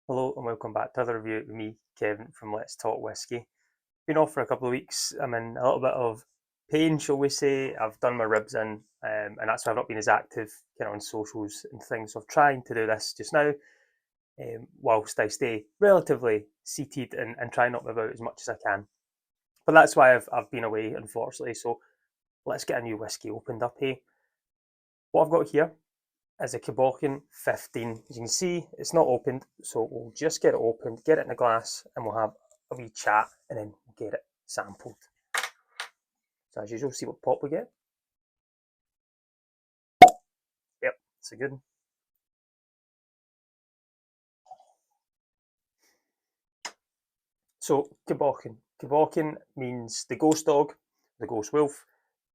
Hello and welcome back to another review with me, Kevin from Let's Talk Whisky. Been off for a couple of weeks. I'm in a little bit of pain, shall we say. I've done my ribs in, and that's why I've not been as active on socials and things. So I'm trying to do this just now, whilst I stay relatively seated and try not to move out as much as I can. But that's why I've been away, unfortunately. So let's get a new whisky opened up, hey. What I've got here is a Cubocan 15. As you can see, it's not opened, so we'll just get it opened, get it in a glass, and we'll have a wee chat, and then we'll get it sampled. So as usual, see what pop we get. Yep, it's a good one. So Cubocan. Cubocan means the ghost dog, the ghost wolf.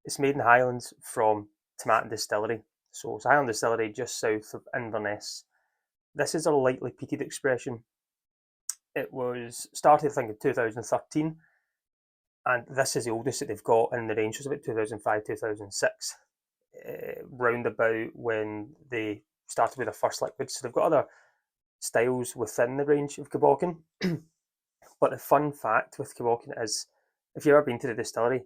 It's made in the Highlands from Tomatin distillery. So it's a Highland distillery just south of Inverness. This is a lightly peated expression. It was started, I think, in 2013, and this is the oldest that they've got in the range. It was about 2005, 2006, round about when they started with the first liquid. So they've got other styles within the range of Cubocan. But the fun fact with Cubocan is, if you've ever been to the distillery,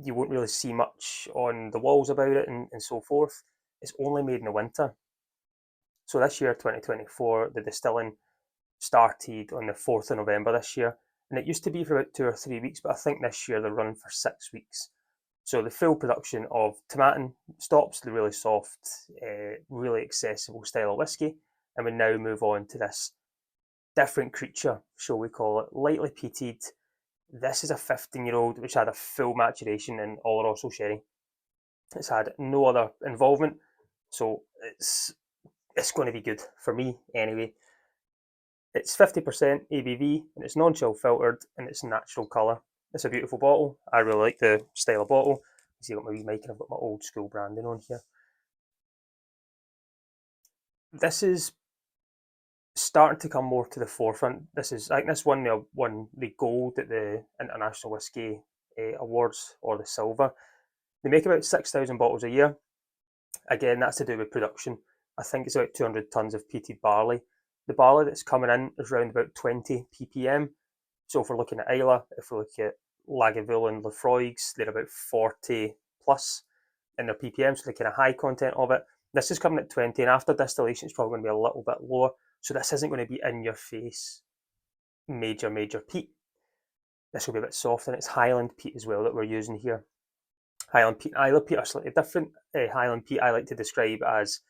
you won't really see much on the walls about it and so forth. It's only made in the winter. So this year, 2024, the distilling started on the 4th of November this year, and it used to be for about 2 or 3 weeks, but I think this year they're running for 6 weeks. So the full production of Tomatin stops the really soft, really accessible style of whiskey, and we now move on to this different creature, shall we call it, lightly peated. This is a 15-year-old which had a full maturation in Oloroso sherry. It's had no other involvement, so it's going to be good for me anyway. It's 50% ABV, and it's non-chill filtered, and it's natural colour. It's a beautiful bottle. I really like the style of bottle. You see, I've got my wee mic and I've got my old school branding on here. This is starting to come more to the forefront. I think this won the gold at the International Whisky Awards, or the silver. They make about 6,000 bottles a year. Again, that's to do with production. I think it's about 200 tonnes of peated barley. The barley that's coming in is around about 20 ppm. So if we're looking at Islay, if we look at Lagavulin and Laphroaig, they're about 40 plus in their ppm, so the kind of high content of it. This is coming at 20, and after distillation, it's probably going to be a little bit lower. So this isn't going to be in your face, major peat. This will be a bit soft, and it's Highland peat as well that we're using here. Highland peat and Islay peat are slightly different. Highland peat I like to describe as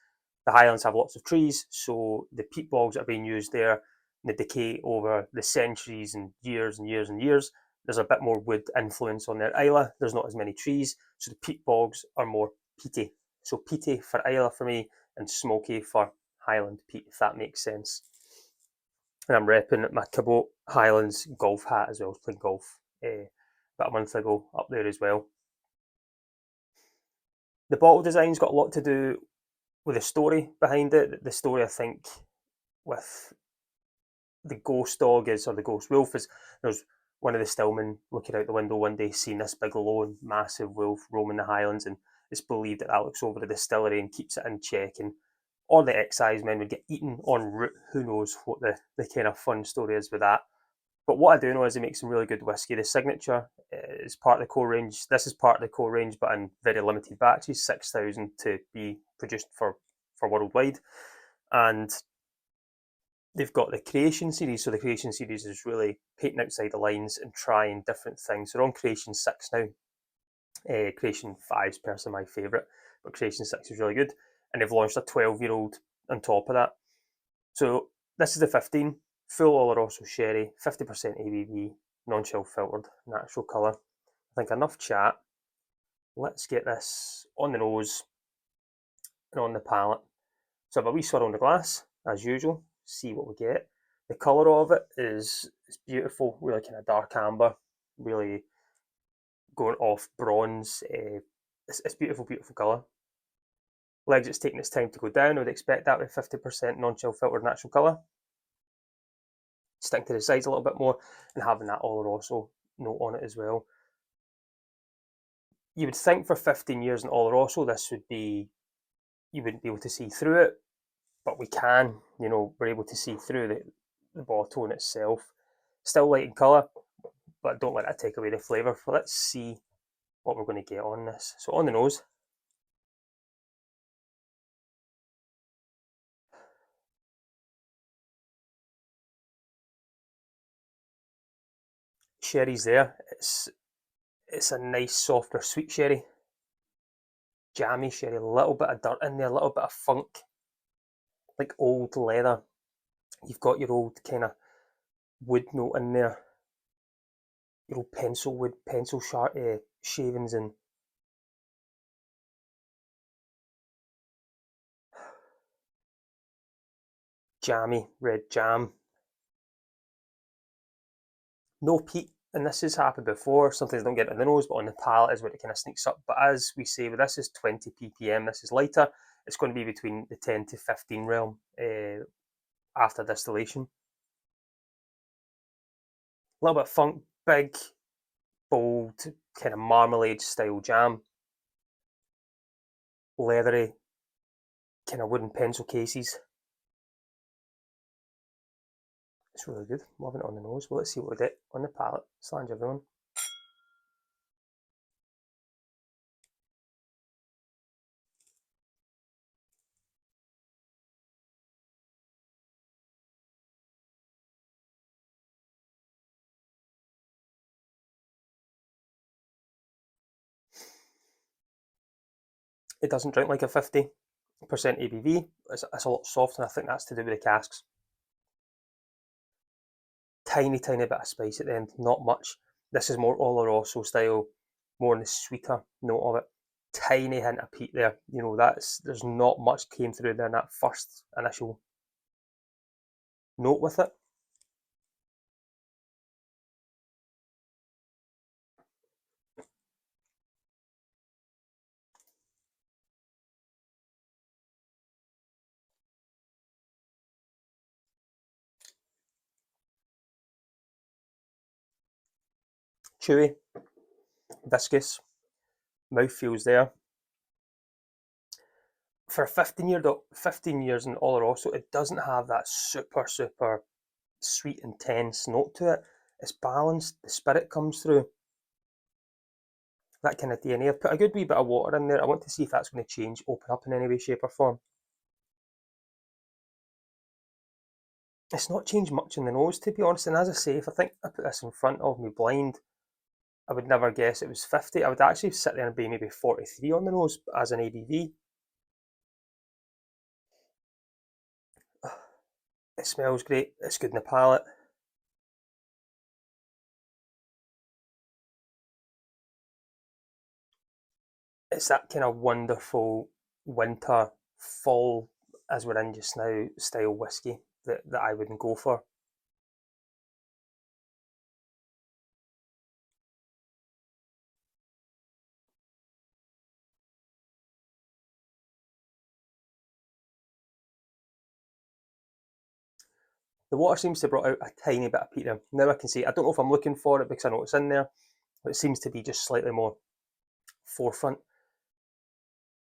the Highlands have lots of trees, so the peat bogs that are being used there, they decay over the centuries and years and years and years. There's a bit more wood influence on their Islay. There's not as many trees, so the peat bogs are more peaty. So peaty for Islay for me, and smoky for Highland peat, if that makes sense. And I'm repping my Cabot Highlands golf hat as well. I was playing golf about a month ago up there as well. The bottle design's got a lot to do with the story behind it. The story, I think, with the ghost dog is, or the ghost wolf is, there's one of the stillmen looking out the window one day, seeing this big, lone, massive wolf roaming the Highlands, and it's believed that looks over the distillery and keeps it in check, and or the excisemen would get eaten en route. Who knows what the kind of fun story is with that. But what I do know is they make some really good whiskey. The signature is part of the core range. This is part of the core range, but in very limited batches, 6,000 to be produced for worldwide. And they've got the Creation series. So the Creation series is really painting outside the lines and trying different things. So they're on Creation 6 now. Creation 5 is personally my favourite, but Creation 6 is really good. And they've launched a 12-year-old on top of that. So this is the 15, full Oloroso sherry, 50% ABV, non-chill filtered, natural colour. I think enough chat. Let's get this on the nose and on the palate. So I have a wee swirl in the glass, as usual, see what we get. The colour of it is beautiful, really kind of dark amber, really going off bronze. It's beautiful, beautiful colour. Legs, it's taking its time to go down. I would expect that with 50% non-chill filtered natural colour. Stick to the sides a little bit more, and having that Oloroso note on it as well. You would think for 15 years in Oloroso, this would be, you wouldn't be able to see through it. but we can, we're able to see through the bottle in itself. Still light in colour, but don't let that take away the flavour. So let's see what we're going to get on this. So on the nose, sherry's there. It's a nice, softer, sweet sherry. Jammy sherry, a little bit of dirt in there, a little bit of funk, like old leather. You've got your old kind of wood note in there, your old pencil wood, pencil shavings, and jammy red jam. No peat, and this has happened before. Sometimes I don't get it in the nose, but on the palate is where it kind of sneaks up. But as we say, this is 20 ppm. This is lighter. It's going to be between the 10 to 15 realm after distillation. A little bit of funk, big, bold, kind of marmalade style jam. Leathery, kind of wooden pencil cases. It's really good. Loving it on the nose. Well, let's see what we get on the palate. Slange everyone. It doesn't drink like a 50% ABV. It's a lot softer, and I think that's to do with the casks. Tiny, tiny bit of spice at the end, not much. This is more Oloroso style, more in the sweeter note of it. Tiny hint of peat there. There's not much came through there in that first initial note with it. Chewy, viscous, mouthfeels there. For 15 years in Oloroso, it doesn't have that super, super sweet, intense note to it. It's balanced, the spirit comes through. That kind of DNA. I've put a good wee bit of water in there. I want to see if that's going to change, open up in any way, shape, or form. It's not changed much in the nose, to be honest. And as I say, if I think I put this in front of me blind, I would never guess it was 50. I would actually sit there and be maybe 43 on the nose as an ABV. It smells great. It's good in the palate. It's that kind of wonderful winter, fall, as we're in just now, style whiskey that I wouldn't go for. The water seems to have brought out a tiny bit of peat there. Now I can see, I don't know if I'm looking for it because I know it's in there, but it seems to be just slightly more forefront.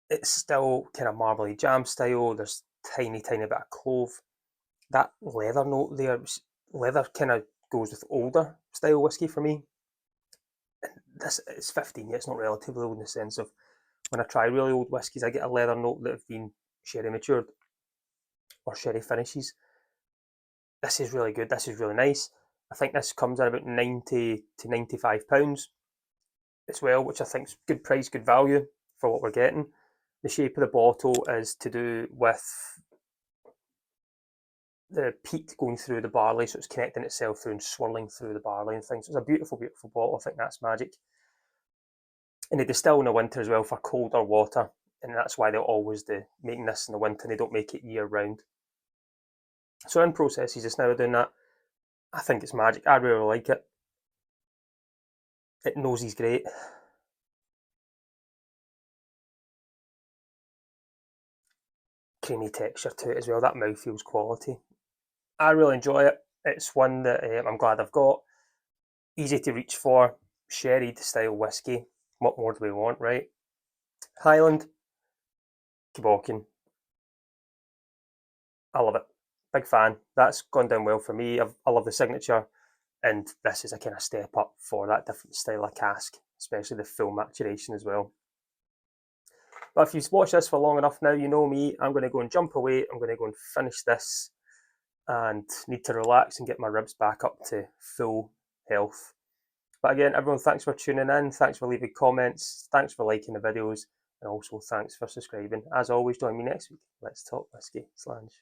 It's still kind of marbly jam style. There's tiny, tiny bit of clove. That leather note there, leather kind of goes with older style whiskey for me. This it's 15 years, it's not relatively old in the sense of when I try really old whiskies, I get a leather note that have been sherry matured or sherry finishes. This is really good. This is really nice. I think this comes at about 90 to £95 as well, which I think is good price, good value for what we're getting. The shape of the bottle is to do with the peat going through the barley, so it's connecting itself through and swirling through the barley and things. So it's a beautiful, beautiful bottle. I think that's magic. And they distill in the winter as well for colder water, and that's why they'll always do making this in the winter. They don't make it year round. So in processes just now doing that, I think it's magic. I really like it. It knows he's great. Creamy texture to it as well. That mouthfeels quality. I really enjoy it. It's one that I'm glad I've got. Easy to reach for. Sherried style whiskey. What more do we want, right? Highland, Cubocan. I love it. Big fan. That's gone down well for me. I love the signature, and this is a kind of step up for that different style of cask, especially the full maturation as well. But if you've watched this for long enough now, you know me. I'm going to go and jump away. I'm going to go and finish this and need to relax and get my ribs back up to full health. But again, everyone, thanks for tuning in. Thanks for leaving comments. Thanks for liking the videos. And also thanks for subscribing. As always, join me next week. Let's talk whiskey. Slange.